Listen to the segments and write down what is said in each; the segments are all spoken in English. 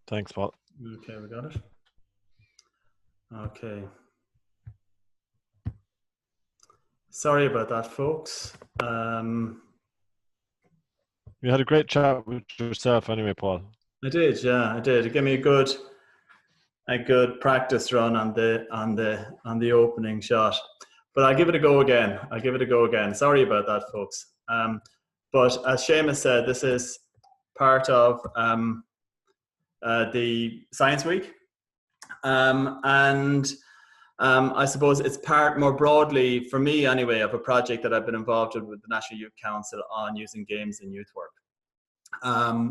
Thanks, Paul. Okay, we got it. Okay. Sorry about that, folks. You had a great chat with yourself anyway, Paul. I did, yeah, I did. It gave me a good practice run on the opening shot. But I'll give it a go again. Sorry about that, folks. But as Seamus said, this is part of the Science Week. And I suppose it's part more broadly, for me anyway, of a project that I've been involved with the National Youth Council on using games in youth work.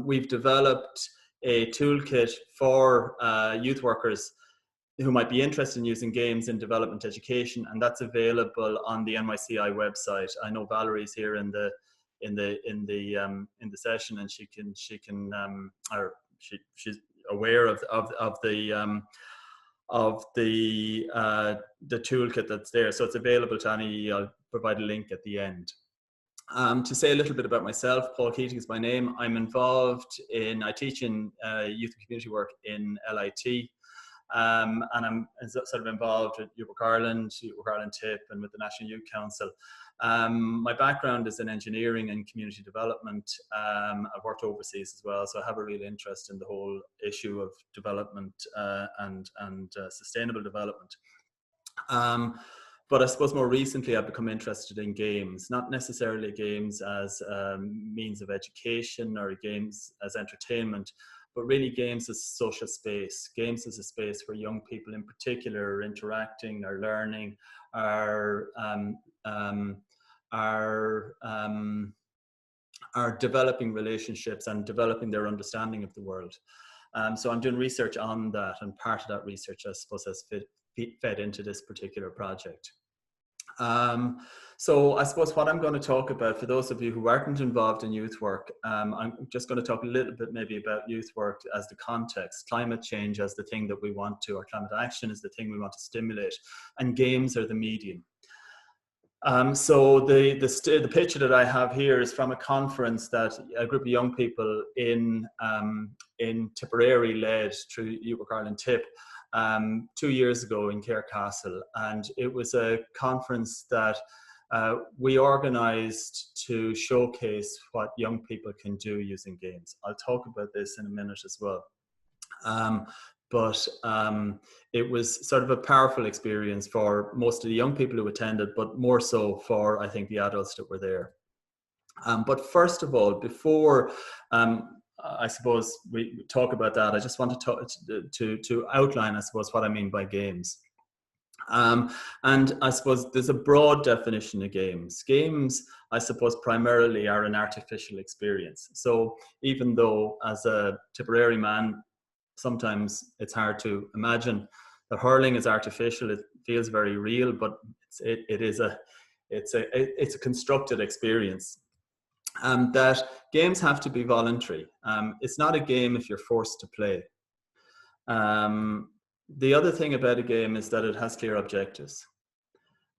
We've developed a toolkit for youth workers who might be interested in using games in development education, and that's available on the NYCI website. I know Valerie's here in the session, and she's aware of the toolkit that's there. So it's available to any. I'll provide a link at the end. To say a little bit about myself, Paul Keating is my name. I teach in youth and community work in LIT. And I'm sort of involved with Youth Work Ireland TIP, and with the National Youth Council. My background is in engineering and community development. I've worked overseas as well, so I have a real interest in the whole issue of development and sustainable development. But I suppose more recently I've become interested in games, not necessarily games as means of education or games as entertainment, but really games as social space. Games as a space where young people in particular are interacting, are learning, are developing relationships and developing their understanding of the world. So I'm doing research on that, and part of that research, I suppose, has fed into this particular project. So I suppose what I'm going to talk about, for those of you who aren't involved in youth work, I'm just going to talk a little bit maybe about youth work as the context, climate change as the thing that we want to, or climate action is the thing we want to stimulate, and games are the medium. So the picture that I have here is from a conference that a group of young people in Tipperary led through Youth Work Ireland TIP 2 years ago in Caircastle, and it was a conference that we organised to showcase what young people can do using games. I'll talk about this in a minute as well. But it was sort of a powerful experience for most of the young people who attended, but more so for, I think, the adults that were there. But first of all, before I suppose we talk about that, I just want to outline, I suppose, what I mean by games. And I suppose there's a broad definition of games. Games, I suppose, primarily are an artificial experience. So even though, as a Tipperary man, sometimes it's hard to imagine that hurling is artificial, it feels very real, but it's a constructed experience. That games have to be voluntary. It's not a game if you're forced to play. The other thing about a game is that it has clear objectives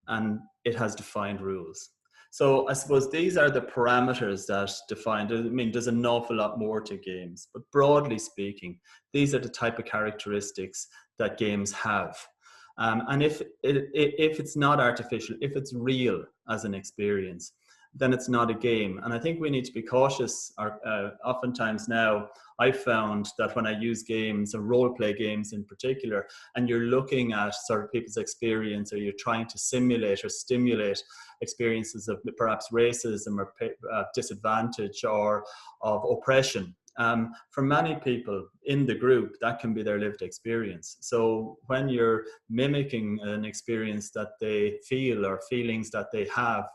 and it has defined rules. So I suppose these are the parameters that define. I mean, there's an awful lot more to games, but broadly speaking, these are the type of characteristics that games have. And if it's not artificial, if it's real as an experience, then it's not a game. And I think we need to be cautious. Oftentimes now, I've found that when I use games, or role play games in particular, and you're looking at sort of people's experience, or you're trying to simulate or stimulate experiences of perhaps racism or disadvantage or of oppression, for many people in the group, that can be their lived experience. So when you're mimicking an experience that they feel or feelings that they have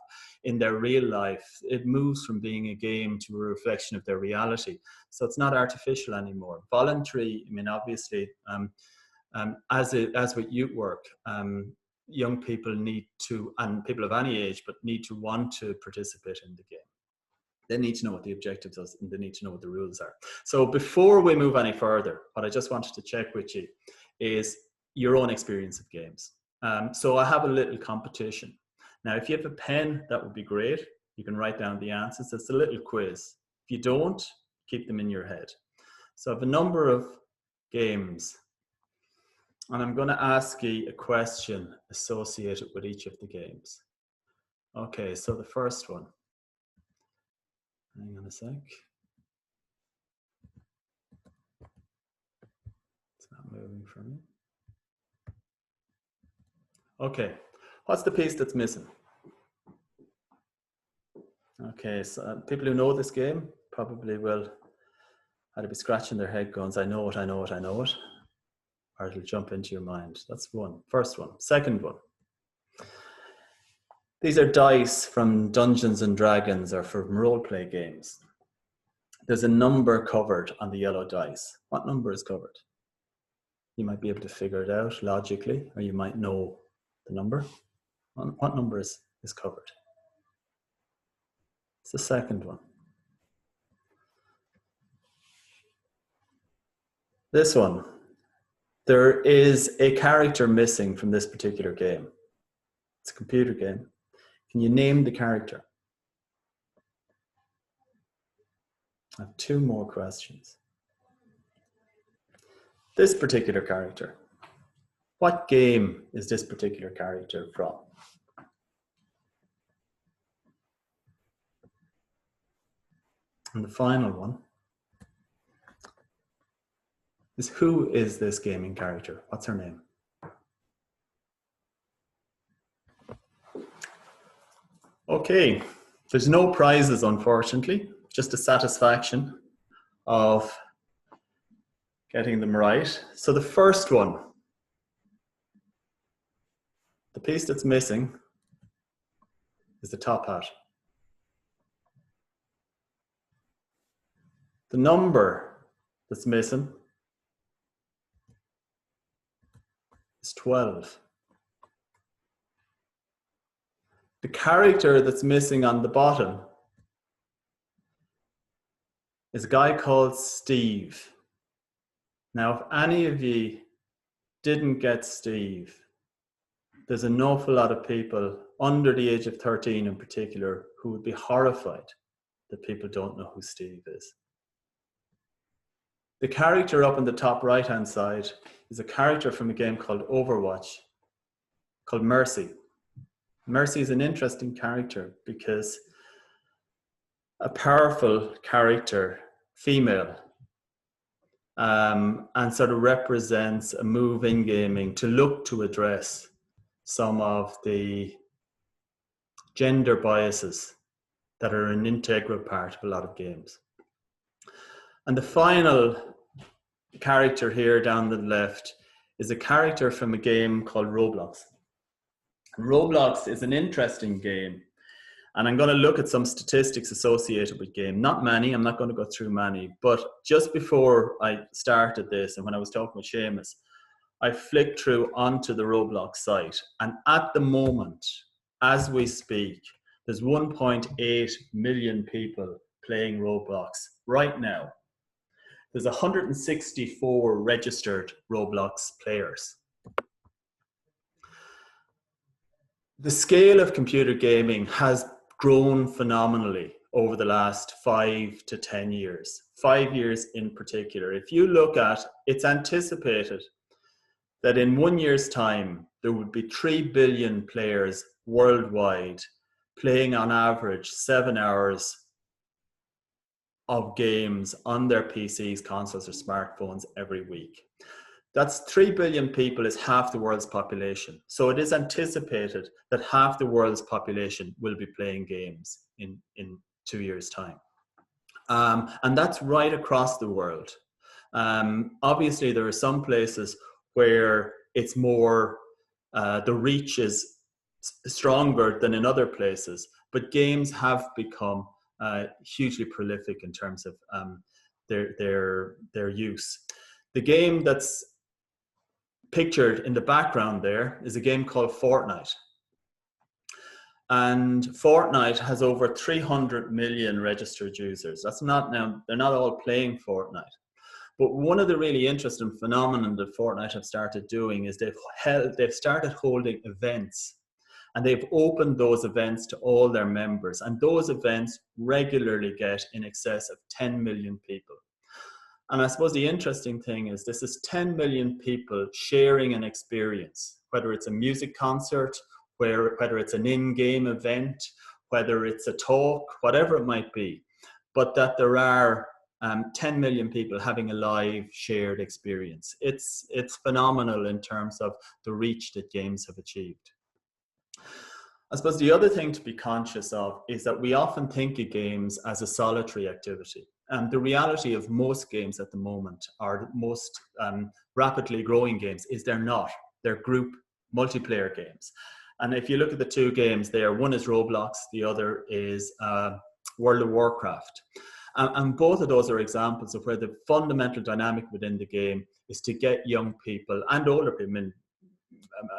in their real life, it moves from being a game to a reflection of their reality. So it's not artificial anymore. Voluntary, I mean, obviously, as with youth work, young people need to, and people of any age, but need to want to participate in the game. They need to know what the objectives are, and they need to know what the rules are. So before we move any further, what I just wanted to check with you is your own experience of games. So I have a little competition. Now, if you have a pen, that would be great. You can write down the answers. It's a little quiz. If you don't, keep them in your head. So I have a number of games. And I'm going to ask you a question associated with each of the games. Okay, so the first one. Hang on a sec. It's not moving for me. Okay, what's the piece that's missing? Okay, so people who know this game probably will either be scratching their head going, I know it, I know it, I know it. Or it'll jump into your mind. That's one. First one. Second one. These are dice from Dungeons and Dragons or from role-play games. There's a number covered on the yellow dice. What number is covered? You might be able to figure it out logically, or you might know the number. What number is covered? It's the second one. This one. There is a character missing from this particular game. It's a computer game. Can you name the character? I have two more questions. This particular character. What game is this particular character from? And the final one is, who is this gaming character? What's her name? Okay, there's no prizes, unfortunately, just a satisfaction of getting them right. So the first one, the piece that's missing is the top hat. The number that's missing is 12. The character that's missing on the bottom is a guy called Steve. Now, if any of you didn't get Steve, there's an awful lot of people under the age of 13 in particular who would be horrified that people don't know who Steve is. The character up in the top right-hand side is a character from a game called Overwatch, called Mercy. Mercy is an interesting character because a powerful character, female, and sort of represents a move in gaming to look to address some of the gender biases that are an integral part of a lot of games. And the final character here down the left is a character from a game called Roblox. And Roblox is an interesting game. And I'm going to look at some statistics associated with game. Not many, I'm not going to go through many. But just before I started this, and when I was talking with Seamus, I flicked through onto the Roblox site. And at the moment, as we speak, there's 1.8 million people playing Roblox right now. There's 164 registered Roblox players. The scale of computer gaming has grown phenomenally over the last 5 to 10 years, 5 years in particular. If you look at, it's anticipated that in 1 year's time, there would be 3 billion players worldwide playing on average 7 hours of games on their PCs, consoles, or smartphones every week. That's 3 billion people is half the world's population. So it is anticipated that half the world's population will be playing games in 2 years' time. And that's right across the world. Obviously, there are some places where it's more, the reach is stronger than in other places, but games have become hugely prolific in terms of their use. The game that's pictured in the background there is a game called Fortnite. And Fortnite has over 300 million registered users. That's not now, they're not all playing Fortnite. But one of the really interesting phenomena that Fortnite have started doing is they've started holding events. And they've opened those events to all their members. And those events regularly get in excess of 10 million people. And I suppose the interesting thing is this is 10 million people sharing an experience, whether it's a music concert, whether it's an in-game event, whether it's a talk, whatever it might be, but that there are 10 million people having a live shared experience. It's phenomenal in terms of the reach that games have achieved. I suppose the other thing to be conscious of is that we often think of games as a solitary activity. And the reality of most games at the moment, or most rapidly growing games, is they're not. They're group multiplayer games. And if you look at the two games there, one is Roblox, the other is World of Warcraft. And both of those are examples of where the fundamental dynamic within the game is to get young people and older people.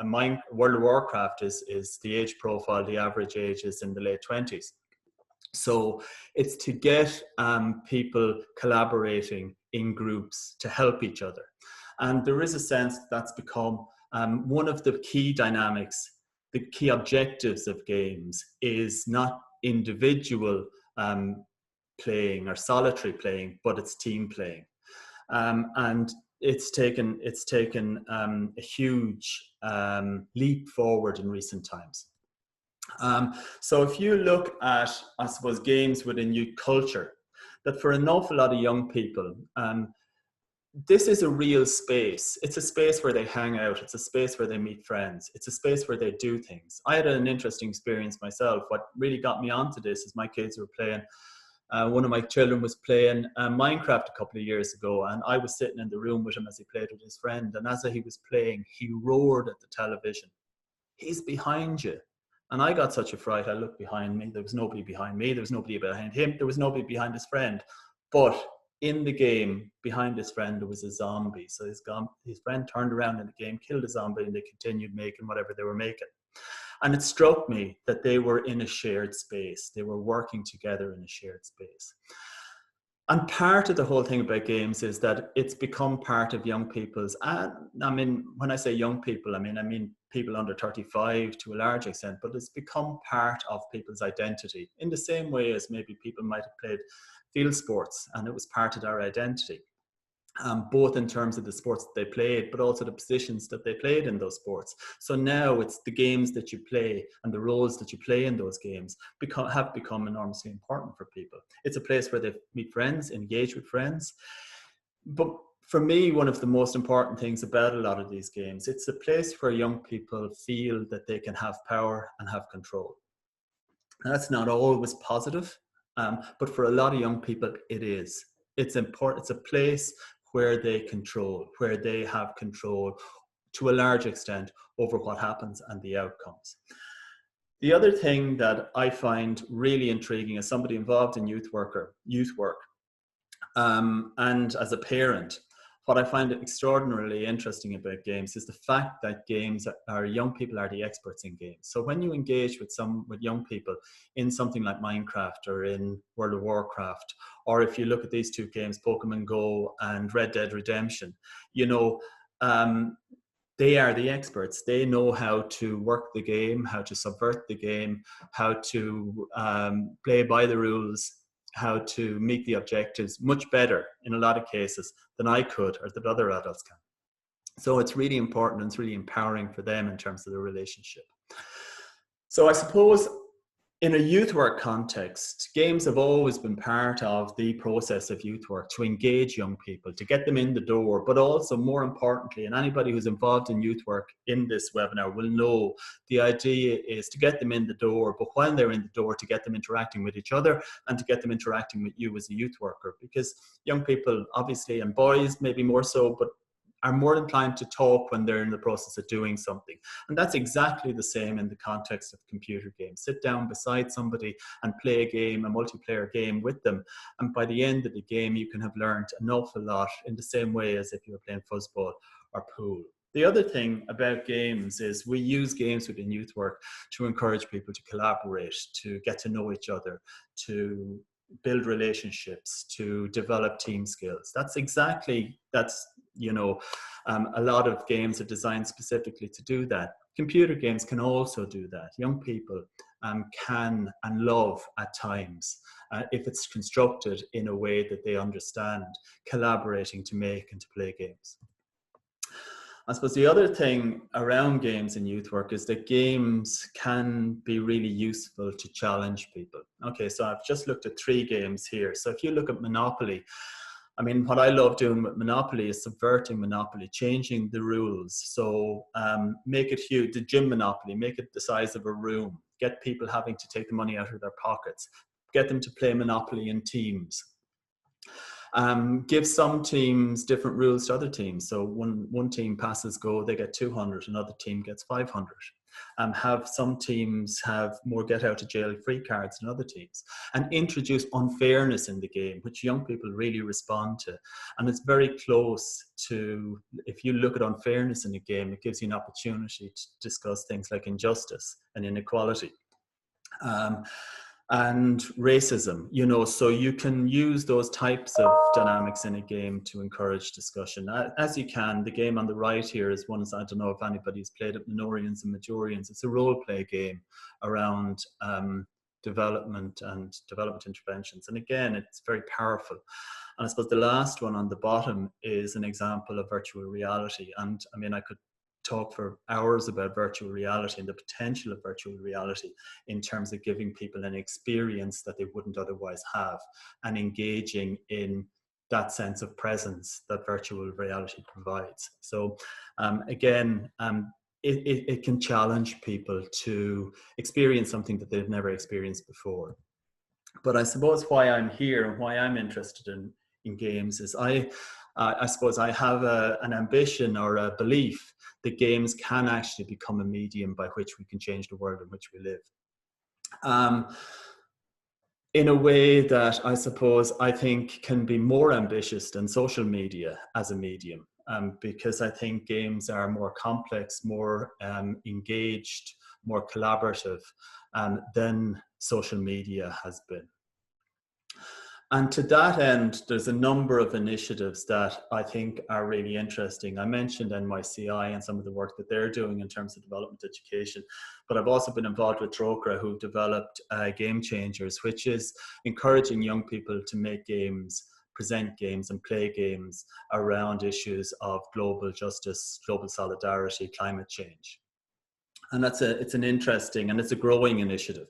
World of Warcraft is the age profile, the average age is in the late 20s. So it's to get people collaborating in groups to help each other. And there is a sense that's become one of the key dynamics, the key objectives of games is not individual playing or solitary playing, but it's team playing. And it's taken a huge leap forward in recent times. So if you look at, I suppose, games within youth culture, that for an awful lot of young people, this is a real space. It's a space where they hang out. It's a space where they meet friends. It's a space where they do things. I had an interesting experience myself. What really got me onto this is my kids were playing. One of my children was playing Minecraft a couple of years ago, and I was sitting in the room with him as he played with his friend. And as he was playing, he roared at the television, "He's behind you." And I got such a fright. I looked behind me. There was nobody behind me. There was nobody behind him. There was nobody behind his friend. But in the game, behind his friend, there was a zombie. So his friend turned around in the game, killed a zombie, and they continued making whatever they were making. And it struck me that they were in a shared space. They were working together in a shared space. And part of the whole thing about games is that it's become part of young people's, and I mean, when I say young people, I mean people under 35 to a large extent, but it's become part of people's identity in the same way as maybe people might have played field sports and it was part of their identity. Both in terms of the sports that they played, but also the positions that they played in those sports. So now it's the games that you play and the roles that you play in those games have become enormously important for people. It's a place where they meet friends, engage with friends. But for me, one of the most important things about a lot of these games, it's a place where young people feel that they can have power and have control. And that's not always positive, but for a lot of young people, it is. It's important. It's a place where they have control to a large extent over what happens and the outcomes. The other thing that I find really intriguing as somebody involved in youth work, and as a parent, what I find extraordinarily interesting about games is the fact that young people are the experts in games. So when you engage with young people in something like Minecraft or in World of Warcraft, or if you look at these two games, Pokemon Go and Red Dead Redemption, they are the experts. They know how to work the game, how to subvert the game, how to play by the rules, how to meet the objectives much better in a lot of cases than I could or that other adults can. So it's really important and it's really empowering for them in terms of the relationship. So I suppose in a youth work context, games have always been part of the process of youth work to engage young people, to get them in the door, but also more importantly, and anybody who's involved in youth work in this webinar will know the idea is to get them in the door, but while they're in the door, to get them interacting with each other and to get them interacting with you as a youth worker, because young people, obviously, and boys maybe more so, but are more inclined to talk when they're in the process of doing something. And that's exactly the same in the context of computer games. Sit down beside somebody and play a game, a multiplayer game with them. And by the end of the game, you can have learned an awful lot in the same way as if you were playing fuzzball or pool. The other thing about games is we use games within youth work to encourage people to collaborate, to get to know each other, to build relationships, to develop team skills. A lot of games are designed specifically to do that. Computer games can also do that. Young people can and love at times if it's constructed in a way that they understand, collaborating to make and to play games. I suppose the other thing around games in youth work is that games can be really useful to challenge people. Okay, so I've just looked at 3 games here. So if you look at Monopoly, I mean, what I love doing with Monopoly is subverting Monopoly, changing the rules. So make it huge, the gym Monopoly, make it the size of a room, get people having to take the money out of their pockets, get them to play Monopoly in teams. Give some teams different rules to other teams. So one team passes go, they get 200, another team gets 500. Have some teams have more get out of jail free cards than other teams, and introduce unfairness in the game, which young people really respond to. And it's very close to, if you look at unfairness in a game, it gives you an opportunity to discuss things like injustice and inequality. And racism, you know, so you can use those types of dynamics in a game to encourage discussion. As you can, the game on the right here is one, I don't know if anybody's played it, Minorians and Majorians. It's a role play game around development and development interventions. And again, it's very powerful. And I suppose the last one on the bottom is an example of virtual reality. And I mean, I could talk for hours about virtual reality and the potential of virtual reality in terms of giving people an experience that they wouldn't otherwise have, and engaging in that sense of presence that virtual reality provides. So again, it can challenge people to experience something that they've never experienced before. But I suppose why I'm here and why I'm interested in games is I suppose I have an ambition or a belief that games can actually become a medium by which we can change the world in which we live. In a way that I suppose I think can be more ambitious than social media as a medium, because I think games are more complex, more engaged, more collaborative than social media has been. And to that end, there's a number of initiatives that I think are really interesting. I mentioned NYCI and some of the work that they're doing in terms of development education, but I've also been involved with Drokra, who've developed Game Changers, which is encouraging young people to make games, present games and play games around issues of global justice, global solidarity, climate change. And it's an interesting and it's a growing initiative.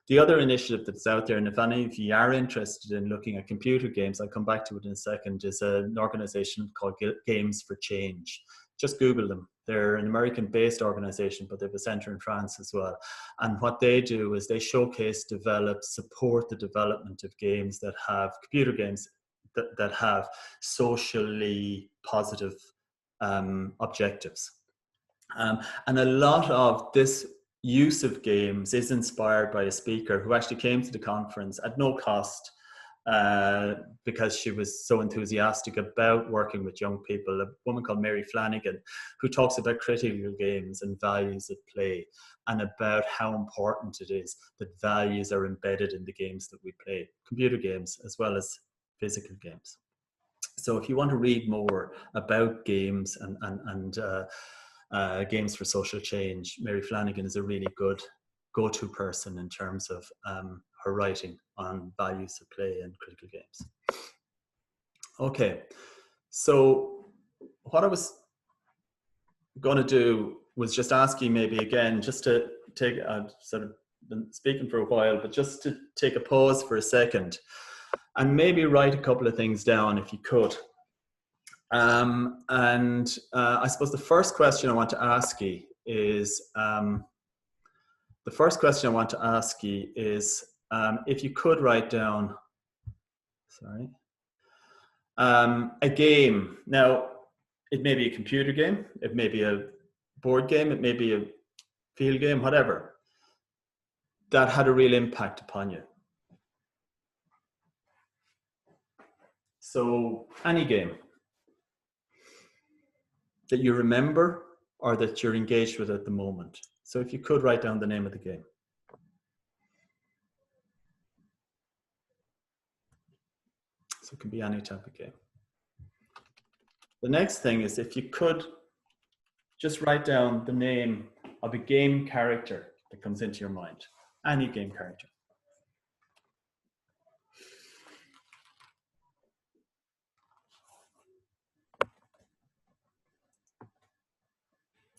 The other initiative that's out there, and if any of you are interested in looking at computer games, I'll come back to it in a second, is an organization called Games for Change. Just Google them. They're an American-based organization, but they have a center in France as well. And what they do is they showcase, develop, support the development of games that have, computer games that have socially positive objectives. And a lot of this use of games is inspired by a speaker who actually came to the conference at no cost because she was so enthusiastic about working with young people, a woman called Mary Flanagan, who talks about critical games and values at play, and about how important it is that values are embedded in the games that we play, computer games as well as physical games. So if you want to read more about games and Games for Social Change, Mary Flanagan is a really good go-to person in terms of her writing on values of play and critical games. Okay, so what I was going to do was just ask you maybe again, just to take, I've sort of been speaking for a while, but just to take a pause for a second and maybe write a couple of things down if you could. I suppose the first question I want to ask you is, if you could write down, a game. Now, it may be a computer game, it may be a board game, it may be a field game, whatever, that had a real impact upon you. So, any game that you remember or that you're engaged with at the moment. So if you could write down the name of the game. So it can be any type of game. The next thing is if you could just write down the name of a game character that comes into your mind. Any game character.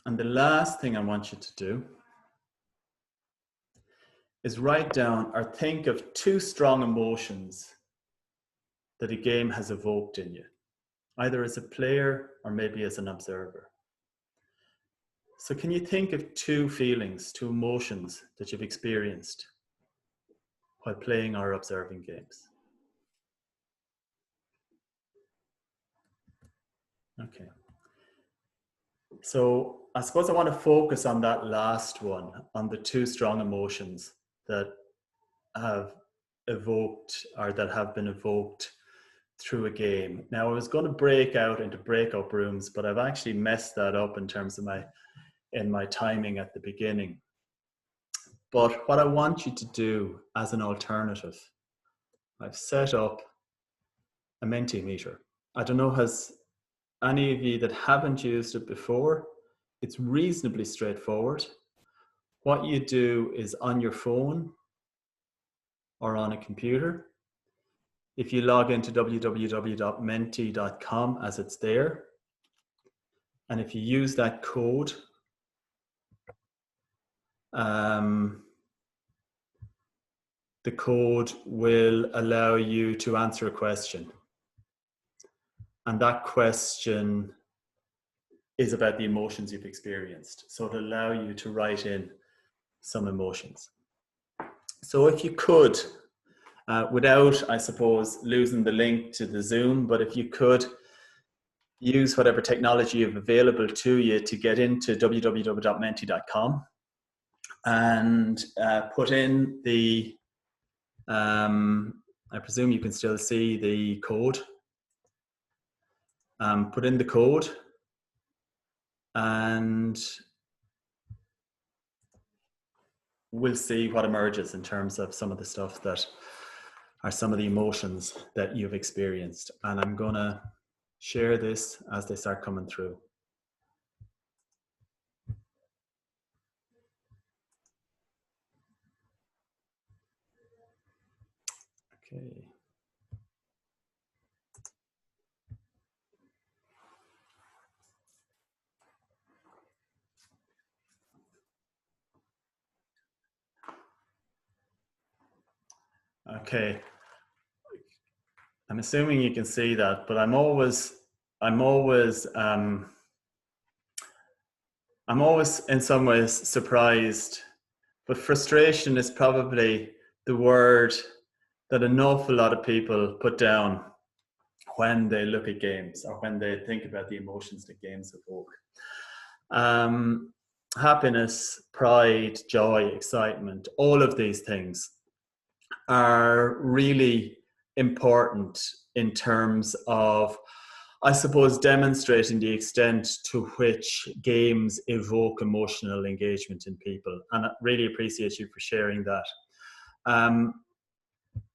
And the last thing I want you to do is write down or think of 2 strong emotions that a game has evoked in you, either as a player or maybe as an observer. So can you think of 2 feelings, 2 emotions that you've experienced while playing or observing games? Okay. So I suppose I want to focus on that last one, on the 2 strong emotions that have evoked or that have been evoked through a game. Now I was going to break out into breakout rooms, but I've actually messed that up in terms of my timing at the beginning. But what I want you to do as an alternative, I've set up a Mentee Meter. I don't know, has any of you that haven't used it before, it's reasonably straightforward. What you do is on your phone or on a computer, if you log into www.mentee.com as it's there, and if you use that code, the code will allow you to answer a question. And that question is about the emotions you've experienced. So it'll allow you to write in some emotions. So if you could, without, I suppose, losing the link to the Zoom, but if you could use whatever technology you have available to you to get into www.mentee.com and put in the, I presume you can still see the code. Put in the code and we'll see what emerges in terms of some of the stuff that are some of the emotions that you've experienced. And I'm gonna share this as they start coming through. Okay. Okay. I'm assuming you can see that, but I'm always in some ways surprised, but frustration is probably the word that an awful lot of people put down when they look at games or when they think about the emotions that games evoke. Happiness, pride, joy, excitement, all of these things are really important in terms of, I suppose, demonstrating the extent to which games evoke emotional engagement in people. And I really appreciate you for sharing that. And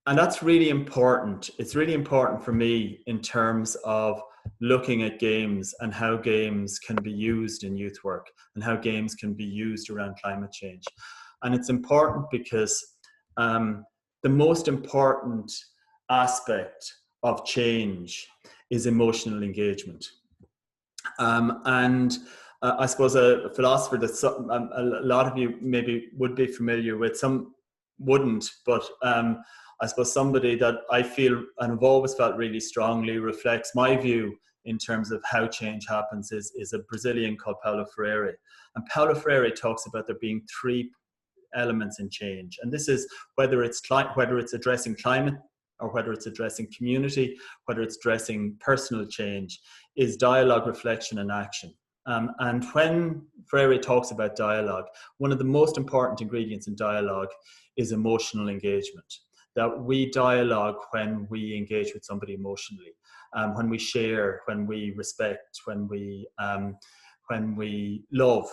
that's really important. It's really important for me in terms of looking at games and how games can be used in youth work and how games can be used around climate change. And it's important because the most important aspect of change is emotional engagement. I suppose a philosopher that a lot of you maybe would be familiar with, some wouldn't, but I suppose somebody that I feel and have always felt really strongly reflects my view in terms of how change happens is a Brazilian called Paulo Freire. And Paulo Freire talks about there being 3 elements in change. And this is whether it's addressing climate or whether it's addressing community, whether it's addressing personal change, is dialogue, reflection, and action. And when Freire talks about dialogue, one of the most important ingredients in dialogue is emotional engagement. That we dialogue when we engage with somebody emotionally, when we share, when we respect, when we love.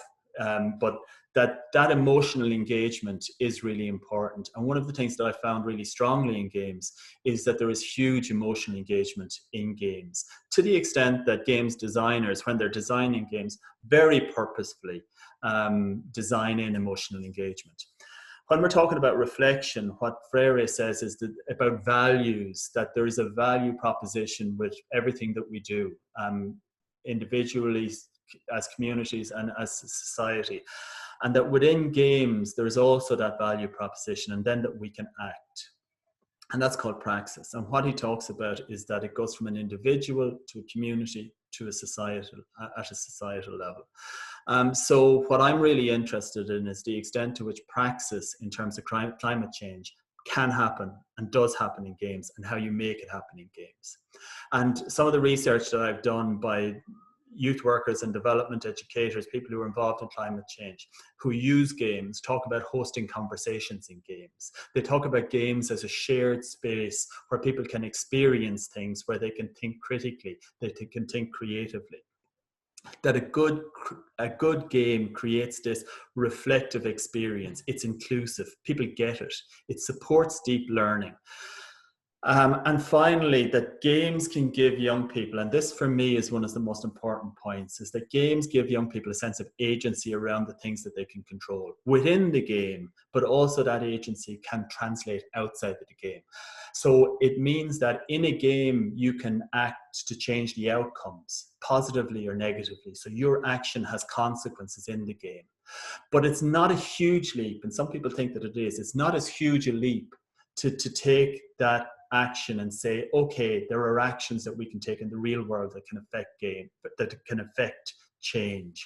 But that emotional engagement is really important. And one of the things that I found really strongly in games is that there is huge emotional engagement in games, to the extent that games designers, when they're designing games, very purposefully design in emotional engagement. When we're talking about reflection, what Freire says is that about values, that there is a value proposition with everything that we do, individually, as communities and as society. And that within games, there's also that value proposition, and then that we can act. And that's called praxis. And what he talks about is that it goes from an individual to a community to a societal, at a societal level. So what I'm really interested in is the extent to which praxis in terms of climate change can happen and does happen in games, and how you make it happen in games. And some of the research that I've done by youth workers and development educators, people who are involved in climate change, who use games, talk about hosting conversations in games. They talk about games as a shared space where people can experience things, where they can think critically, they can think creatively. That a good game creates this reflective experience. It's inclusive. People get it. It supports deep learning. And finally, that games can give young people, and this for me is one of the most important points, is that games give young people a sense of agency around the things that they can control within the game, but also that agency can translate outside of the game. So it means that in a game, you can act to change the outcomes, positively or negatively. So your action has consequences in the game. But it's not a huge leap, and some people think that it is. It's not as huge a leap to take that action and say, okay, there are actions that we can take in the real world that can affect game, that can affect change.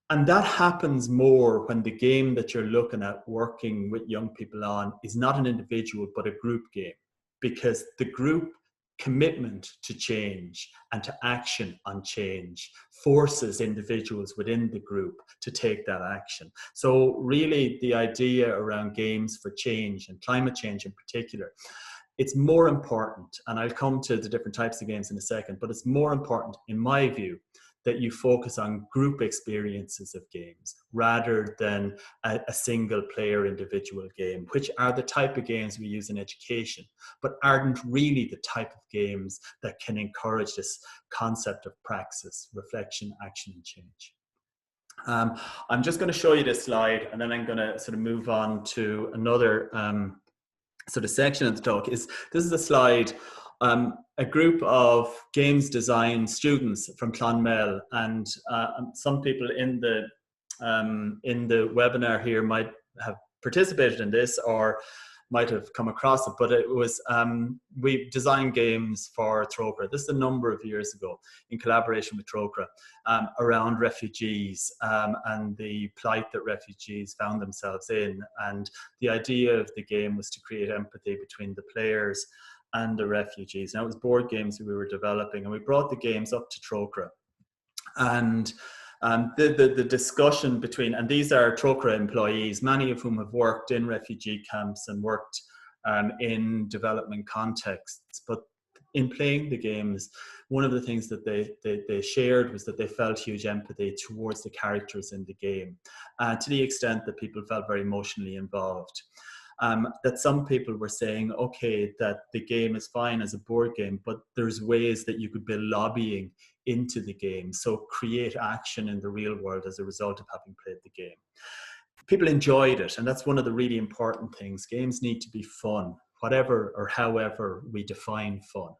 And that happens more when the game that you're looking at working with young people on is not an individual, but a group game, because the group commitment to change and to action on change forces individuals within the group to take that action. So really the idea around games for change and climate change in particular, it's more important, and I'll come to the different types of games in a second, but it's more important, in my view, that you focus on group experiences of games rather than a single player individual game, which are the type of games we use in education, but aren't really the type of games that can encourage this concept of praxis, reflection, action, and change. I'm just going to show you this slide, and then I'm going to sort of move on to another sort of section of the talk. This is a slide, a group of games design students from Clonmel, and some people in the webinar here might have participated in this or might have come across it, but it was, we designed games for Trócaire. This is a number of years ago in collaboration with Trócaire, around refugees and the plight that refugees found themselves in. And the idea of the game was to create empathy between the players and the refugees. Now it was board games that we were developing, and we brought the games up to Trócaire. And the discussion between, and these are Trócaire employees, many of whom have worked in refugee camps and worked in development contexts, but in playing the games, one of the things that they shared was that they felt huge empathy towards the characters in the game, to the extent that people felt very emotionally involved. That some people were saying, okay, that the game is fine as a board game, but there's ways that you could build lobbying into the game, so create action in the real world as a result of having played the game. People enjoyed it, and that's one of the really important things. Games need to be fun, whatever or however we define fun.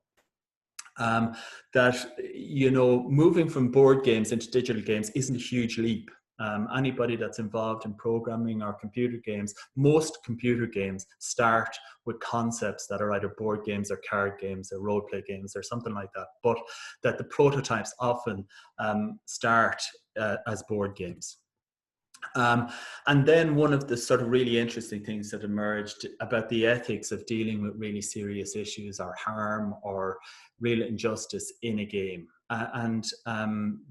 That, you know, moving from board games into digital games isn't a huge leap. Anybody that's involved in programming or computer games, most computer games start with concepts that are either board games or card games or role play games or something like that, but that the prototypes often start as board games. And then one of the sort of really interesting things that emerged about the ethics of dealing with really serious issues or harm or real injustice in a game. And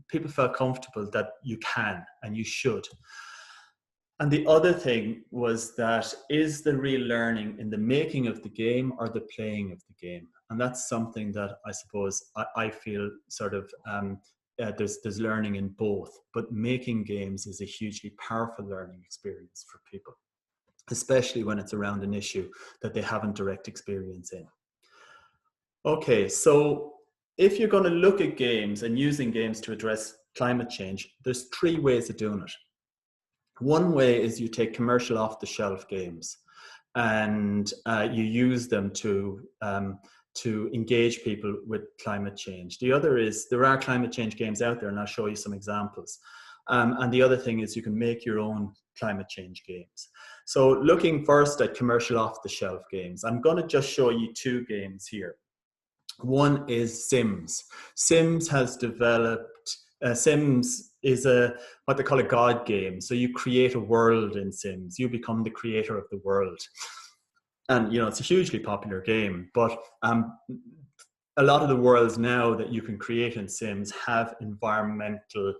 people felt comfortable that you can and you should. And the other thing was that, is the real learning in the making of the game or the playing of the game? And that's something that I suppose I feel sort of there's learning in both, but making games is a hugely powerful learning experience for people, especially when it's around an issue that they haven't direct experience in. Okay, so if you're going to look at games and using games to address climate change, there's 3 ways of doing it. One way is you take commercial off-the-shelf games and you use them to to engage people with climate change. The other is there are climate change games out there, and I'll show you some examples. And the other thing is you can make your own climate change games. So looking first at commercial off-the-shelf games, I'm going to just show you two games here. One is Sims. Sims has developed, Sims is what they call a God game. So you create a world in Sims. You become the creator of the world. And, you know, it's a hugely popular game, but a lot of the worlds now that you can create in Sims have environmental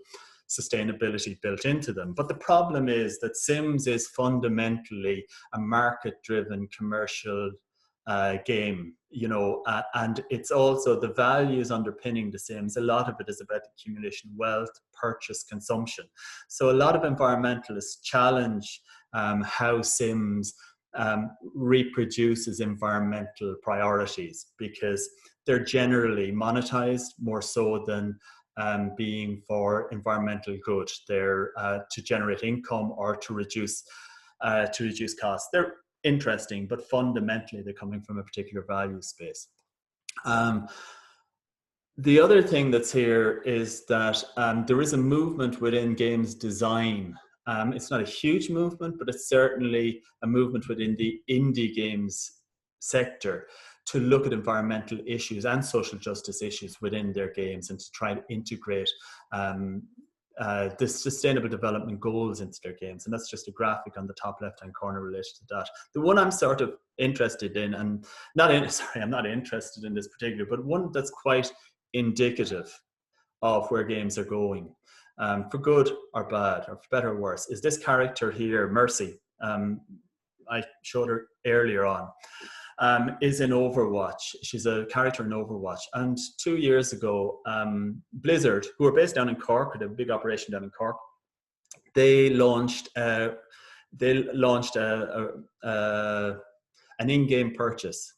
sustainability built into them. But the problem is that Sims is fundamentally a market-driven commercial game, you know, and it's also the values underpinning the Sims. A lot of it is about accumulation, wealth, purchase, consumption. So a lot of environmentalists challenge how Sims reproduces environmental priorities, because they're generally monetized more so than being for environmental good. They're to generate income or to reduce costs. They're interesting, but fundamentally they're coming from a particular value space. The other thing that's here is that there is a movement within games design. It's not a huge movement, but it's certainly a movement within the indie games sector to look at environmental issues and social justice issues within their games, and to try to integrate the sustainable development goals into their games. And that's just a graphic on the top left-hand corner related to that. The one I'm sort of interested in, and I'm not interested in this particular, but one that's quite indicative of where games are going, for good or bad, or for better or worse, is this character here, Mercy. I showed her earlier on. Is in Overwatch. She's a character in Overwatch. And 2 years ago, Blizzard, who are based down in Cork, they have a big operation down in Cork, they launched an in-game purchase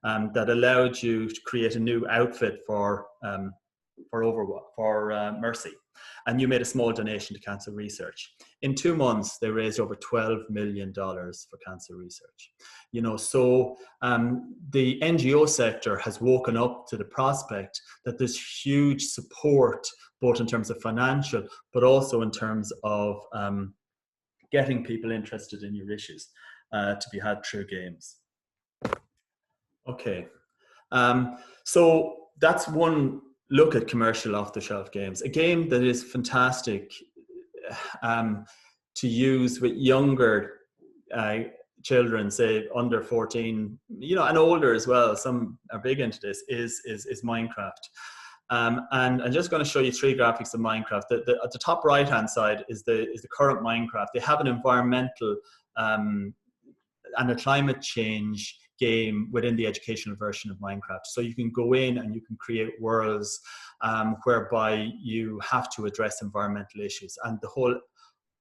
that allowed you to create a new outfit for Overwatch, for Mercy. And you made a small donation to cancer research. In 2 months, they raised over $12 million for cancer research. You know, so the NGO sector has woken up to the prospect that there's huge support, both in terms of financial, but also in terms of getting people interested in your issues to be had through games. Okay, so that's one look at commercial off-the-shelf games. A game that is fantastic to use with younger children, say under 14, you know, and older as well. Some are big into this. Is Minecraft. And I'm just going to show you 3 graphics of Minecraft. At the top right-hand side is the current Minecraft. They have an environmental and a climate change game within the educational version of Minecraft. So you can go in and you can create worlds whereby you have to address environmental issues. And the whole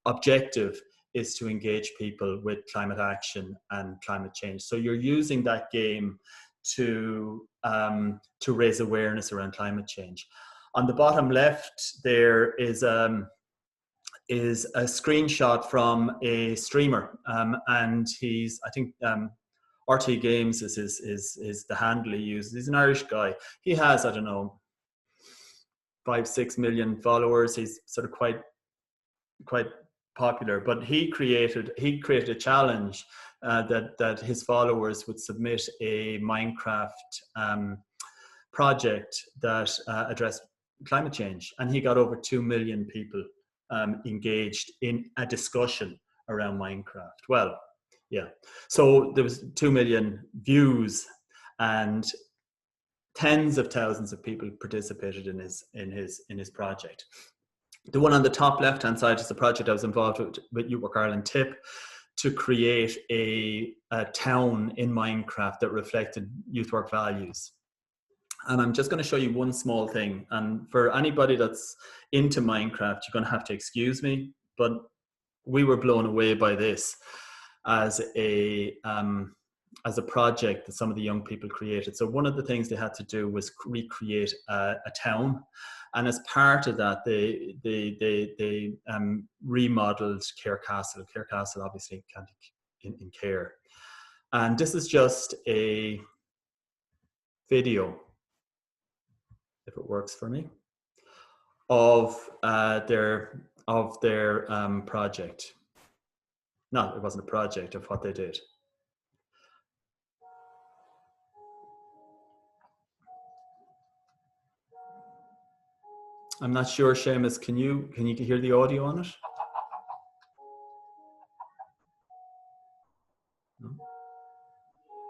objective is to engage people with climate action and climate change. So you're using that game to raise awareness around climate change. On the bottom left, there is a screenshot from a streamer, and he's, I think, RT Games is the handle he uses. He's an Irish guy. He has, I don't know, 5-6 million followers. He's sort of quite popular. But he created a challenge that his followers would submit a Minecraft project that addressed climate change, and he got over 2 million people engaged in a discussion around Minecraft. Well, yeah. So there was 2 million views, and tens of thousands of people participated in his project. The one on the top left-hand side is the project I was involved with Youth Work Ireland TIP to create a town in Minecraft that reflected youth work values. And I'm just going to show you one small thing. And for anybody that's into Minecraft, you're going to have to excuse me, but we were blown away by this as a project that some of the young people created. So one of the things they had to do was recreate a town, and as part of that, they remodeled Care Castle. Care Castle obviously can't in Care, and this is just a video, if it works for me, of their project. No, it wasn't a project, of what they did. I'm not sure, Seamus, can you hear the audio on it? No?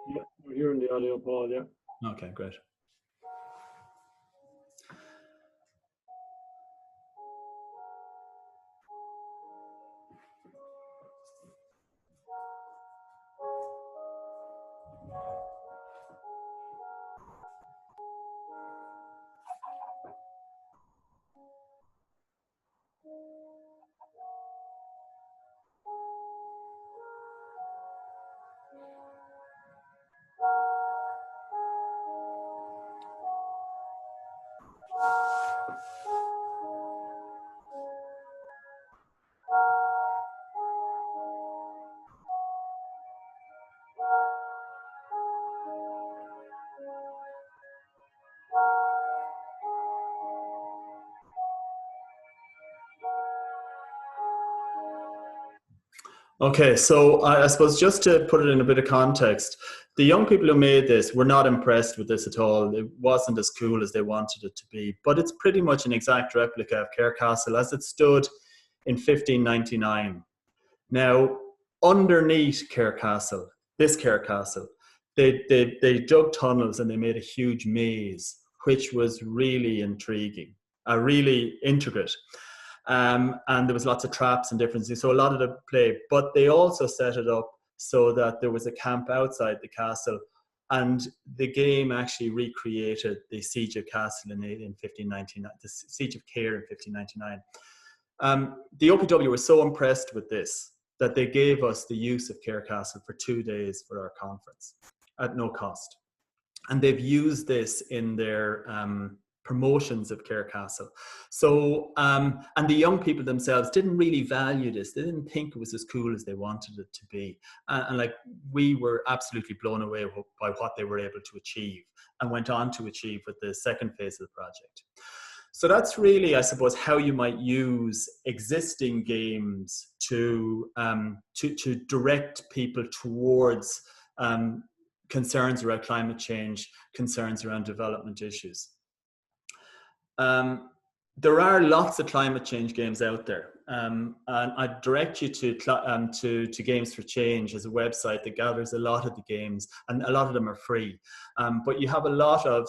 Yeah, we're hearing the audio, Paul, yeah. Okay, great. Okay, so I suppose just to put it in a bit of context, the young people who made this were not impressed with this at all. It wasn't as cool as they wanted it to be, but it's pretty much an exact replica of Cahir Castle as it stood in 1599. Now, underneath Cahir Castle, this Cahir Castle, they dug tunnels and they made a huge maze, which was really intriguing, really intricate. And there was lots of traps and different things, so a lot of the play. But they also set it up so that there was a camp outside the castle, and the game actually recreated the siege of Castle in 1599, the siege of Cahir in 1599. The OPW were so impressed with this that they gave us the use of Cahir Castle for 2 days for our conference at no cost, and they've used this in their promotions of Cahir Castle. So, and the young people themselves didn't really value this. They didn't think it was as cool as they wanted it to be. And like, we were absolutely blown away by what they were able to achieve and went on to achieve with the second phase of the project. So that's really, I suppose, how you might use existing games to direct people towards concerns around climate change, concerns around development issues. There are lots of climate change games out there, and I direct you to Games for Change as a website that gathers a lot of the games, and a lot of them are free. But you have a lot of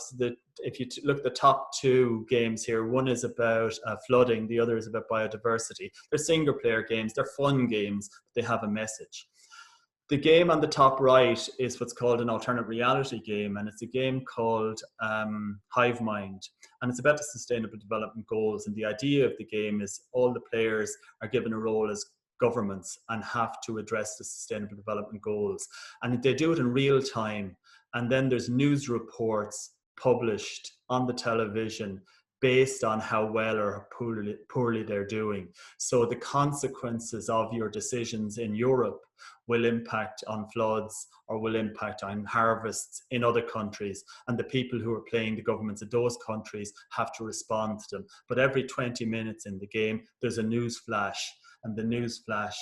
if you look at the top 2 games here, one is about flooding, the other is about biodiversity. They're single player games, they're fun games, they have a message. The game on the top right is what's called an alternate reality game, and it's a game called Hive Mind, and it's about the Sustainable Development Goals. And the idea of the game is all the players are given a role as governments and have to address the Sustainable Development Goals. And they do it in real time, and then there's news reports published on the television based on how well or poorly they're doing. So the consequences of your decisions in Europe will impact on floods or will impact on harvests in other countries. And the people who are playing the governments of those countries have to respond to them. But every 20 minutes in the game, there's a news flash, and the news flash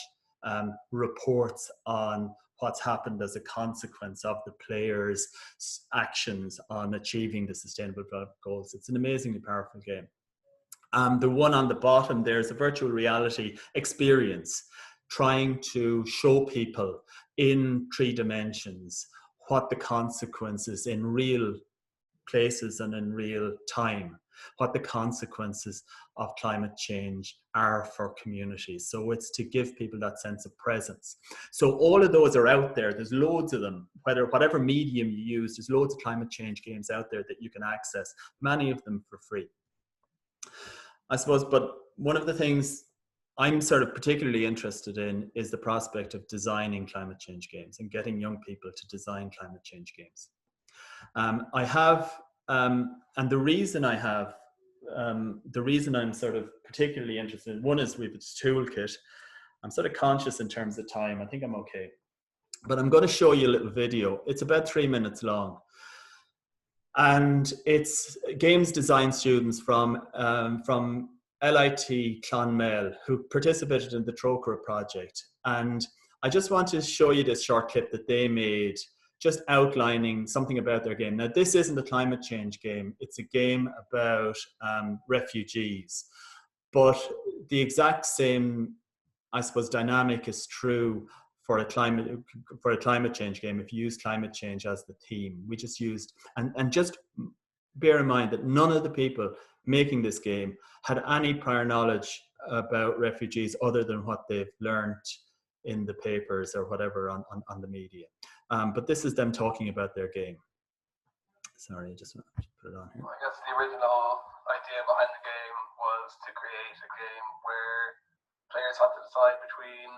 reports on what's happened as a consequence of the players' actions on achieving the Sustainable Development Goals. It's an amazingly powerful game. The one on the bottom there is a virtual reality experience, trying to show people in 3 dimensions what the consequences in real places and in real time, what the consequences of climate change are for communities. So it's to give people that sense of presence. So all of those are out there. There's loads of them. Whatever medium you use, there's loads of climate change games out there that you can access, many of them for free, I suppose. But one of the things I'm sort of particularly interested in is the prospect of designing climate change games and getting young people to design climate change games. I have, and the reason I'm sort of particularly interested in, one is with this toolkit. I'm sort of conscious in terms of time. I think I'm okay. But I'm going to show you a little video. It's about 3 minutes long. And it's games design students from LIT Clonmel who participated in the Troker project. And I just want to show you this short clip that they made, just outlining something about their game. Now, this isn't a climate change game. It's a game about refugees. But the exact same, I suppose, dynamic is true for a climate change game. If you use climate change as the theme, we just used, and just bear in mind that none of the people making this game had any prior knowledge about refugees other than what they've learned in the papers or whatever on the media. But this is them talking about their game. Sorry, I just want to put it on here. I guess the original idea behind the game was to create a game where players had to decide between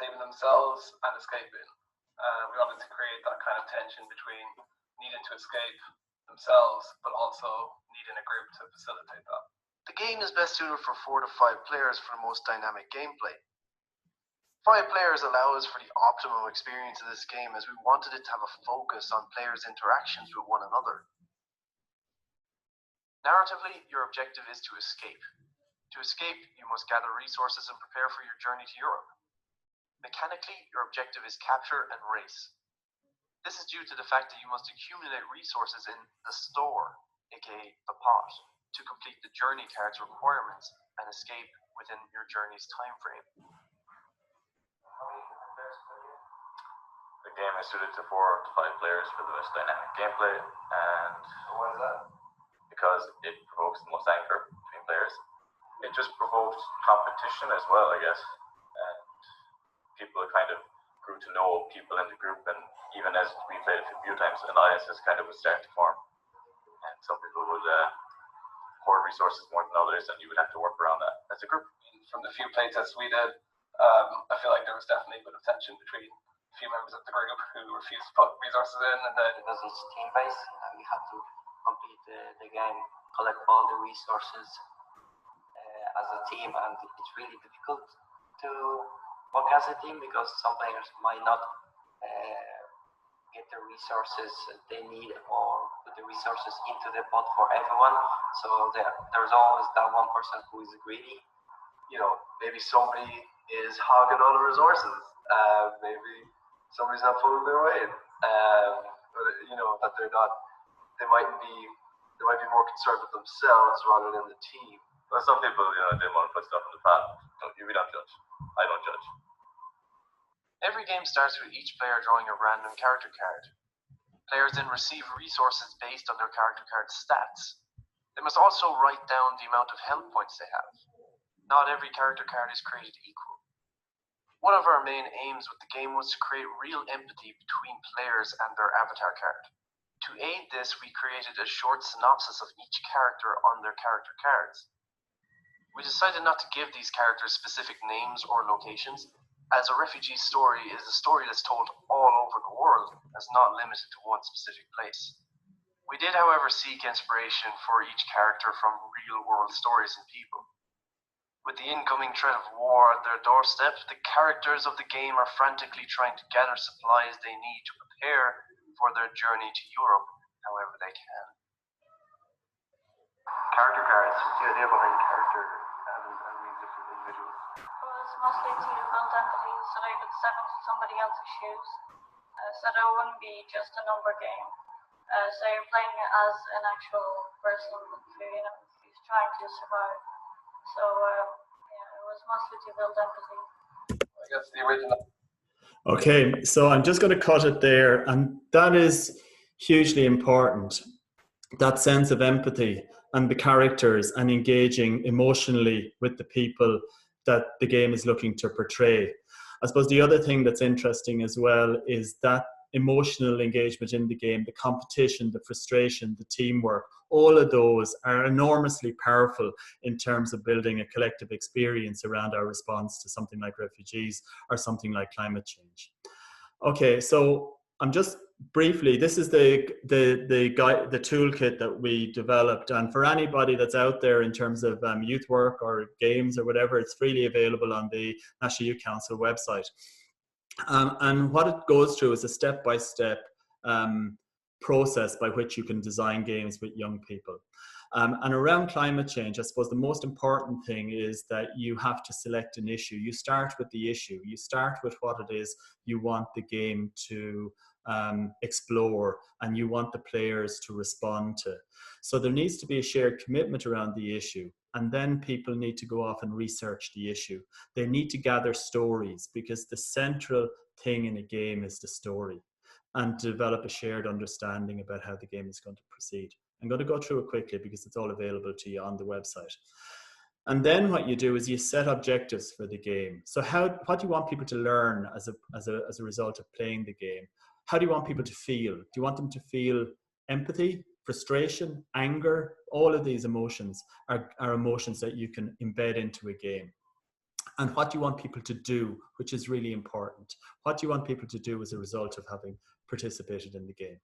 saving themselves and escaping. We wanted to create that kind of tension between needing to escape themselves, but also needing a group to facilitate that. The game is best suited for 4 to 5 players for the most dynamic gameplay. 5 players allows for the optimum experience of this game, as we wanted it to have a focus on players' interactions with one another. Narratively, your objective is to escape. To escape, you must gather resources and prepare for your journey to Europe. Mechanically, your objective is capture and race. This is due to the fact that you must accumulate resources in the store, aka the pot, to complete the journey card's requirements and escape within your journey's time frame. The game is suited to 4 to 5 players for the most dynamic gameplay, and why is that? Because it provokes the most anger between players. It just provoked competition as well, I guess, and people kind of grew to know people in the group, and even as we played it a few times, alliances kind of would start to form, and some people would hoard resources more than others, and you would have to work around that as a group. From the few playtests we did, I feel like there was definitely a bit of tension between a few members of the group who refused to put resources in, and then because it's team-based, we had to complete the game, collect all the resources as a team, and it's really difficult to work as a team because some players might not get the resources they need or put the resources into the pot for everyone. So there's always that one person who is greedy. You know, maybe somebody is hogging all the resources. Maybe somebody's not pulling their weight. But you know that they're not. They might be more concerned with themselves rather than the team. But some people, you know, they want to put stuff in the pot. We don't judge. I don't judge. Every game starts with each player drawing a random character card. Players then receive resources based on their character card's stats. They must also write down the amount of health points they have. Not every character card is created equal. One of our main aims with the game was to create real empathy between players and their avatar card. To aid this, we created a short synopsis of each character on their character cards. We decided not to give these characters specific names or locations, as a refugee story is a story that's told all over the world, as not limited to one specific place. We did, however, seek inspiration for each character from real-world stories and people. With the incoming threat of war at their doorstep, the characters of the game are frantically trying to gather supplies they need to prepare for their journey to Europe however they can. Character cards, what's the idea behind character having these different individuals? Well, it's mostly to build empathy so that you could step into somebody else's shoes, so that it wouldn't be just a number game. So you're playing as an actual person who, you know, who's trying to survive. So, yeah, it was mostly to build empathy. I guess the original. Okay, so I'm just going to cut it there, and that is hugely important. That sense of empathy and the characters and engaging emotionally with the people that the game is looking to portray. I suppose the other thing that's interesting as well is that emotional engagement in the game, the competition, the frustration, the teamwork, all of those are enormously powerful in terms of building a collective experience around our response to something like refugees or something like climate change. Okay, so I'm just briefly, this is the toolkit that we developed, and for anybody that's out there in terms of youth work or games or whatever, it's freely available on the National Youth Council website. And what it goes through is a step-by-step process by which you can design games with young people. And around climate change, I suppose the most important thing is that you have to select an issue. You start with the issue. You start with what it is you want the game to explore and you want the players to respond to. So there needs to be a shared commitment around the issue. And then people need to go off and research the issue. They need to gather stories, because the central thing in a game is the story, and develop a shared understanding about how the game is going to proceed. I'm going to go through it quickly because it's all available to you on the website. And then what you do is you set objectives for the game. So what do you want people to learn as a result of playing the game? How do you want people to feel? Do you want them to feel empathy, frustration, anger? All of these emotions are emotions that you can embed into a game. And what do you want people to do, which is really important? What do you want people to do as a result of having participated in the game?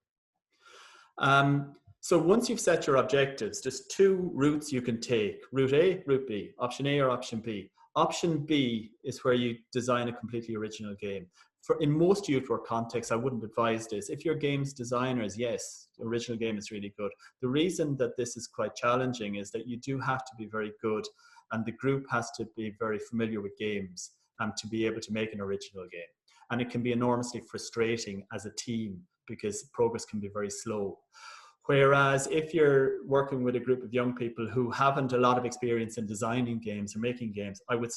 So once you've set your objectives, there's two routes you can take: route A, route B, option A or option B. Option B is where you design a completely original game. In most youth work contexts, I wouldn't advise this. If you're games designers, yes, the original game is really good. The reason that this is quite challenging is that you do have to be very good, and the group has to be very familiar with games to be able to make an original game. And it can be enormously frustrating as a team because progress can be very slow. Whereas if you're working with a group of young people who haven't a lot of experience in designing games or making games, I would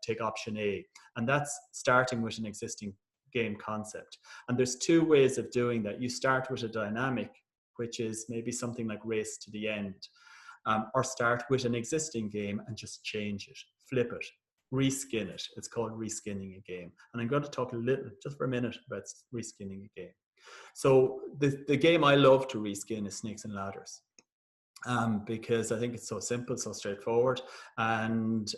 take option A. And that's starting with an existing game concept. And there's two ways of doing that. You start with a dynamic, which is maybe something like Race to the End, or start with an existing game and just change it, flip it, reskin it. It's called reskinning a game. And I'm going to talk a little, just for a minute, about reskinning a game. So the game I love to reskin is Snakes and Ladders, because I think it's so simple, so straightforward, and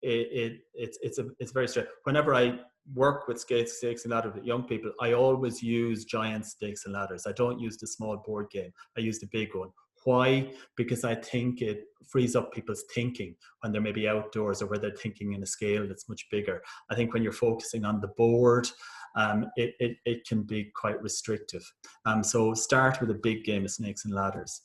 it's very straight. Whenever I work with stakes and ladders with young people, I always use giant stakes and ladders. I don't use the small board game. I use the big one. Why? Because I think it frees up people's thinking when they're maybe outdoors or where they're thinking in a scale that's much bigger. I think when you're focusing on the board, it can be quite restrictive. So start with a big game of Snakes and Ladders.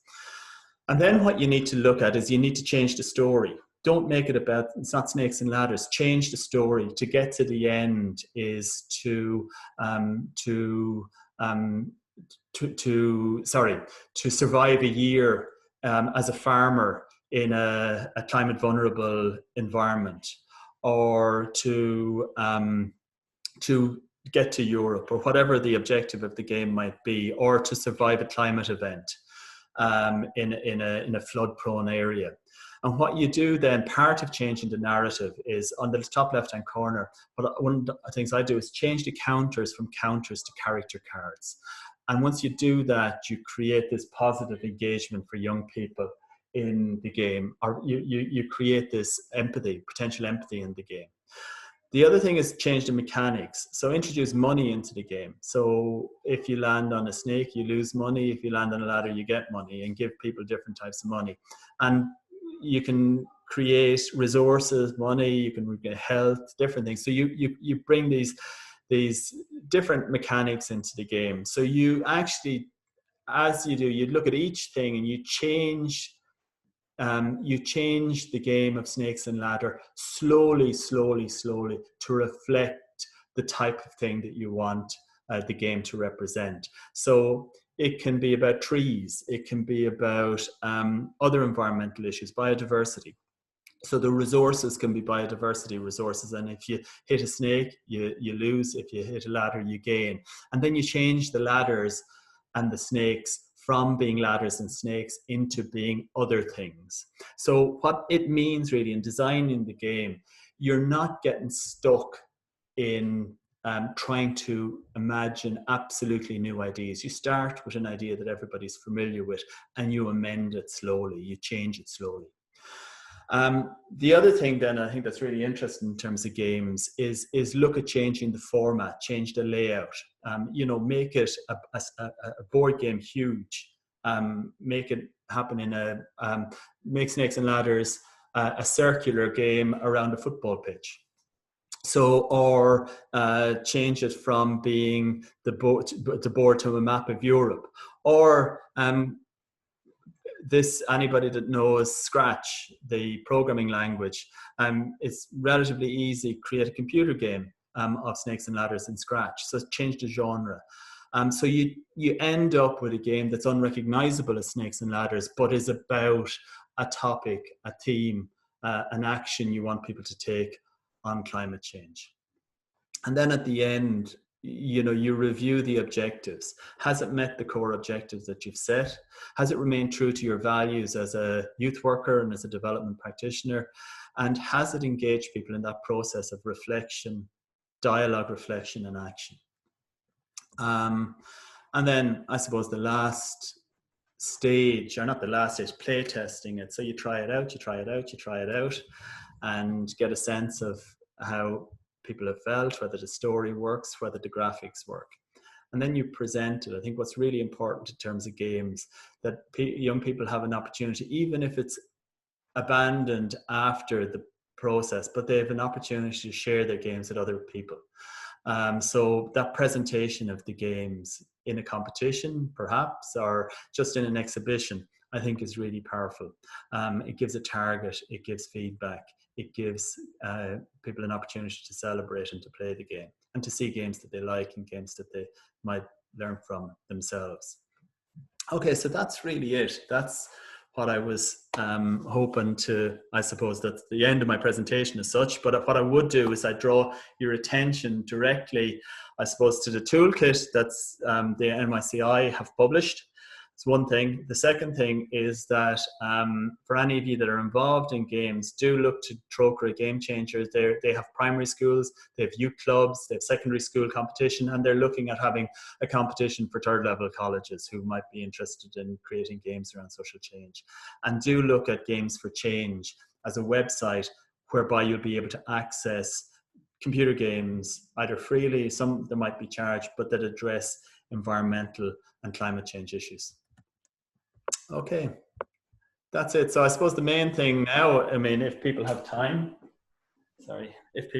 And then what you need to look at is you need to change the story. Don't make it about, it's not Snakes and Ladders. Change the story. To get to the end is to survive a year as a farmer in a climate vulnerable environment, or to get to Europe, or whatever the objective of the game might be, or to survive a climate event in a flood prone area. And what you do then, part of changing the narrative, is on the top left-hand corner, one of the things I do is change the counters from counters to character cards. And once you do that, you create this positive engagement for young people in the game, or you create this empathy, potential empathy in the game. The other thing is change the mechanics. So introduce money into the game. So if you land on a snake, you lose money. If you land on a ladder, you get money, and give people different types of money. And you can create resources, money, you can get health, different things. So you bring these different mechanics into the game. So you actually, as you do, you look at each thing and you change the game of Snakes and Ladder slowly to reflect the type of thing that you want the game to represent. So it can be about trees, it can be about other environmental issues, biodiversity. So the resources can be biodiversity resources, and if you hit a snake, you lose. If you hit a ladder, you gain. And then you change the ladders and the snakes from being ladders and snakes into being other things. So what it means really in designing the game, you're not getting stuck in trying to imagine absolutely new ideas. You start with an idea that everybody's familiar with, and you amend it slowly, you change it slowly. The other thing then I think that's really interesting in terms of games is look at changing the format, change the layout, make it a board game huge, make it happen in make Snakes and Ladders a circular game around a football pitch. So, or change it from being the board to a map of Europe, or this, anybody that knows Scratch, the programming language, it's relatively easy. Create a computer game of Snakes and Ladders in Scratch. So change the genre. So you end up with a game that's unrecognizable as Snakes and Ladders, but is about a topic, a theme, an action you want people to take on climate change. And then at the end, you review the objectives. Has it met the core objectives that you've set? Has it remained true to your values as a youth worker and as a development practitioner? And has it engaged people in that process of reflection, dialogue, reflection, and action? And then I suppose the last stage, or not the last stage, play testing it. So you try it out, and get a sense of how people have felt, whether the story works, whether the graphics work. And then you present it. I think what's really important in terms of games, that young people have an opportunity, even if it's abandoned after the process, but they have an opportunity to share their games with other people. So that presentation of the games in a competition, perhaps, or just in an exhibition, I think is really powerful. It gives a target, it gives feedback, it gives people an opportunity to celebrate and to play the game, and to see games that they like and games that they might learn from themselves. Okay, so that's really it. That's what I was hoping to, I suppose that's the end of my presentation as such, but what I would do is I draw your attention directly, I suppose, to the toolkit that's the NYCI have published. It's one thing. The second thing is that for any of you that are involved in games, do look to Trócaire Game Changers. They have primary schools, they have youth clubs, they have secondary school competition, and they're looking at having a competition for third level colleges who might be interested in creating games around social change. And do look at Games for Change as a website whereby you'll be able to access computer games either freely, some that might be charged, but that address environmental and climate change issues. Okay, that's it. So I suppose the main thing now, I mean, if people have time, it'd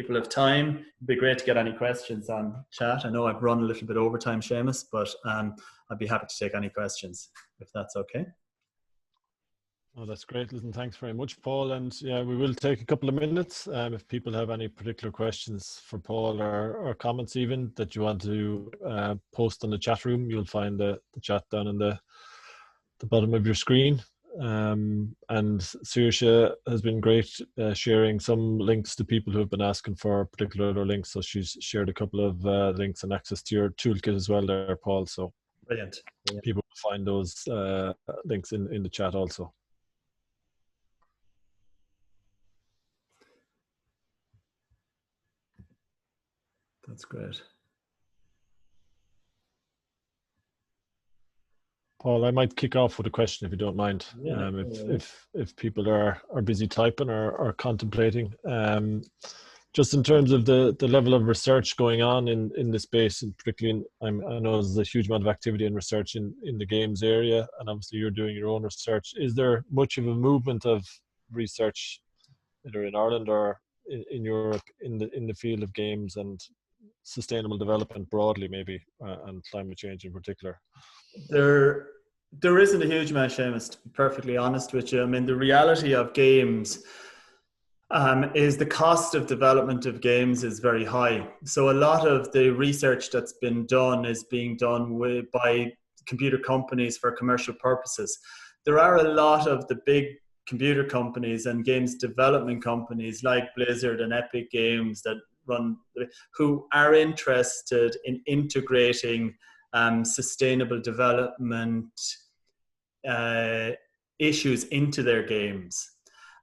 be great to get any questions on chat. I know I've run a little bit over time, Seamus, but I'd be happy to take any questions if that's okay. Oh, that's great. Listen, thanks very much, Paul. And yeah, we will take a couple of minutes. If people have any particular questions for Paul or comments even that you want to post on the chat room, you'll find the chat down in the bottom of your screen. And Saoirse has been great sharing some links to people who have been asking for particular other links. So she's shared a couple of links and access to your toolkit as well there, Paul. So Brilliant. People will find those links in the chat also. That's great. Paul, I might kick off with a question if you don't mind. Yeah, if people are busy typing or contemplating, just in terms of the level of research going on in the space, and particularly I know there's a huge amount of activity and research in the games area, and obviously you're doing your own research. Is there much of a movement of research either in Ireland or in Europe in the field of games and sustainable development broadly, maybe, and climate change in particular? There isn't a huge amount, Seamus, to be perfectly honest with you. I mean, the reality of games is the cost of development of games is very high. So a lot of the research that's been done is being done by computer companies for commercial purposes. There are a lot of the big computer companies and games development companies like Blizzard and Epic Games that who are interested in integrating sustainable development issues into their games.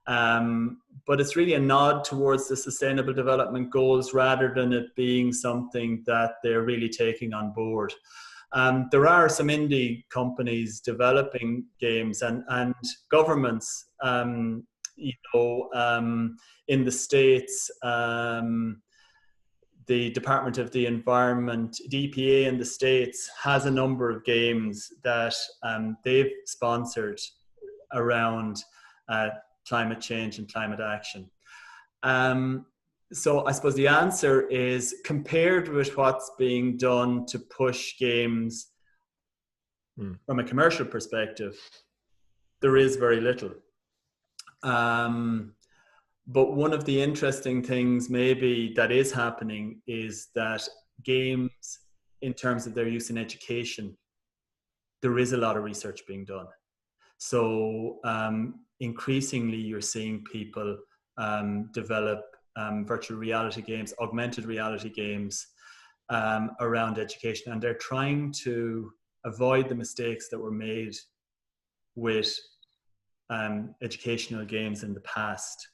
But it's really a nod towards the sustainable development goals rather than it being something that they're really taking on board. There are some indie companies developing games and governments, in the States, the Department of the Environment, the EPA in the States, has a number of games that they've sponsored around climate change and climate action. So I suppose the answer is, compared with what's being done to push games from a commercial perspective, there is very little. But one of the interesting things maybe that is happening is that games, in terms of their use in education, there is a lot of research being done. So increasingly you're seeing people develop virtual reality games, augmented reality games around education, and they're trying to avoid the mistakes that were made with educational games in the past,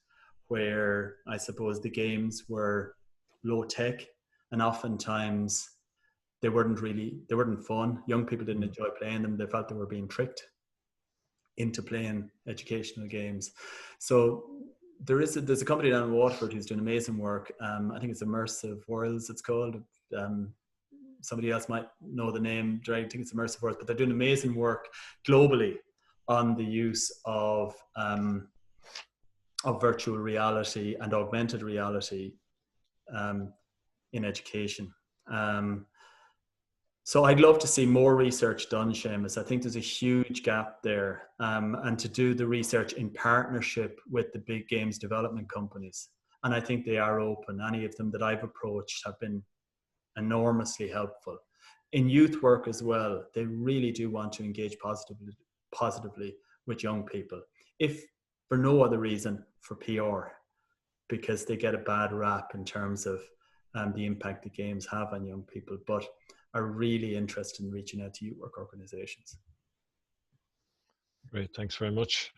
where I suppose the games were low tech and oftentimes they weren't fun. Young people didn't enjoy playing them. They felt they were being tricked into playing educational games. So there's a company down in Waterford who's doing amazing work. I think it's Immersive Worlds, it's called. Somebody else might know the name. I think it's Immersive Worlds, but they're doing amazing work globally on the use of virtual reality and augmented reality in education. So I'd love to see more research done, Seamus. I think there's a huge gap there, and to do the research in partnership with the big games development companies. And I think they are open. Any of them that I've approached have been enormously helpful. In youth work as well, they really do want to engage positively with young people, if for no other reason, for PR, because they get a bad rap in terms of the impact the games have on young people, but are really interested in reaching out to youth work organizations. Great, thanks very much.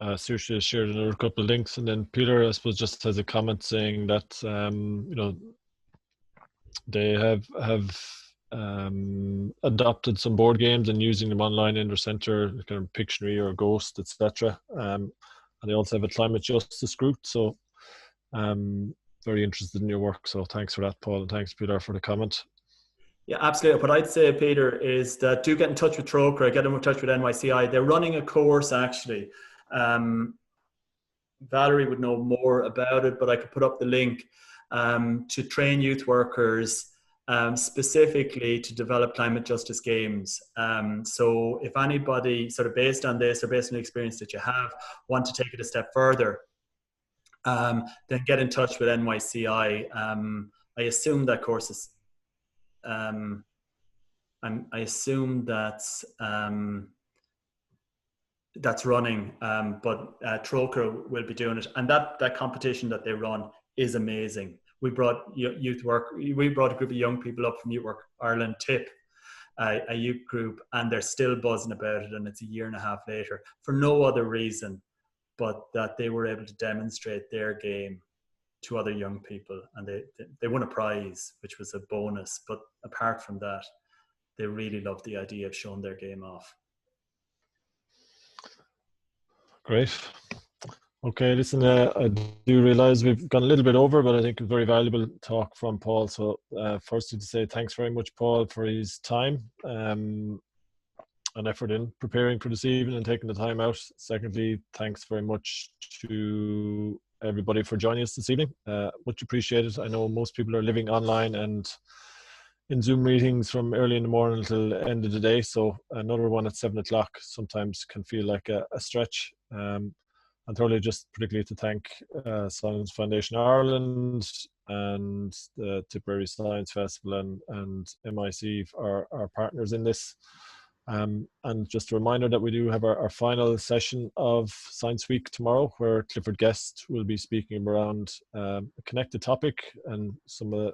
Saoirse has shared another couple of links, and then Peter, I suppose, just has a comment saying that you know, they have adopted some board games and using them online in their centre, kind of Pictionary or Ghost, etc. And they also have a climate justice group. So very interested in your work. So thanks for that, Paul, and thanks, Peter, for the comment. Yeah, absolutely. What I'd say, Peter, is that do get in touch with Troker, get in touch with NYCI. They're running a course, actually. Valerie would know more about it, but I could put up the link to train youth workers specifically to develop climate justice games. So if anybody, sort of based on this or based on the experience that you have, want to take it a step further, then get in touch with NYCI. I assume that course is, I assume that's running, but Troker will be doing it. And that competition that they run is amazing. We brought youth work. We brought a group of young people up from Youth Work Ireland, TIP, a youth group, and they're still buzzing about it. And it's a year and a half later, for no other reason but that they were able to demonstrate their game to other young people, and they won a prize, which was a bonus. But apart from that, they really loved the idea of showing their game off. Great. Okay, listen, I do realize we've gone a little bit over, but I think it's very valuable talk from Paul. So firstly, to say thanks very much, Paul, for his time and effort in preparing for this evening and taking the time out. Secondly, thanks very much to everybody for joining us this evening. Much appreciated. I know most people are living online and in Zoom meetings from early in the morning until the end of the day. So another one at 7 o'clock sometimes can feel like a stretch. And thirdly, just particularly to thank Science Foundation Ireland and the Tipperary Science Festival and MIC, our partners in this. And just a reminder that we do have our final session of Science Week tomorrow, where Clifford Guest will be speaking around a connected topic and some of the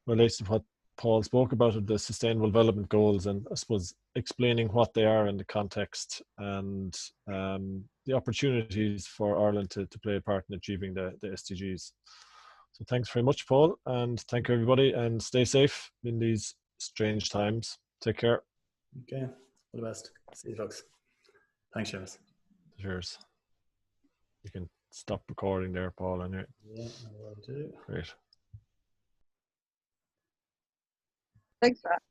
relates to what Paul spoke about, the Sustainable Development Goals, and I suppose explaining what they are in the context and the opportunities for Ireland to play a part in achieving the SDGs. So thanks very much, Paul, and thank you, everybody, and stay safe in these strange times. Take care. Okay, all the best. See you, folks. Thanks, Seamus. Cheers. You can stop recording there, Paul, anyway. Yeah, I will do. Great. Thanks for that.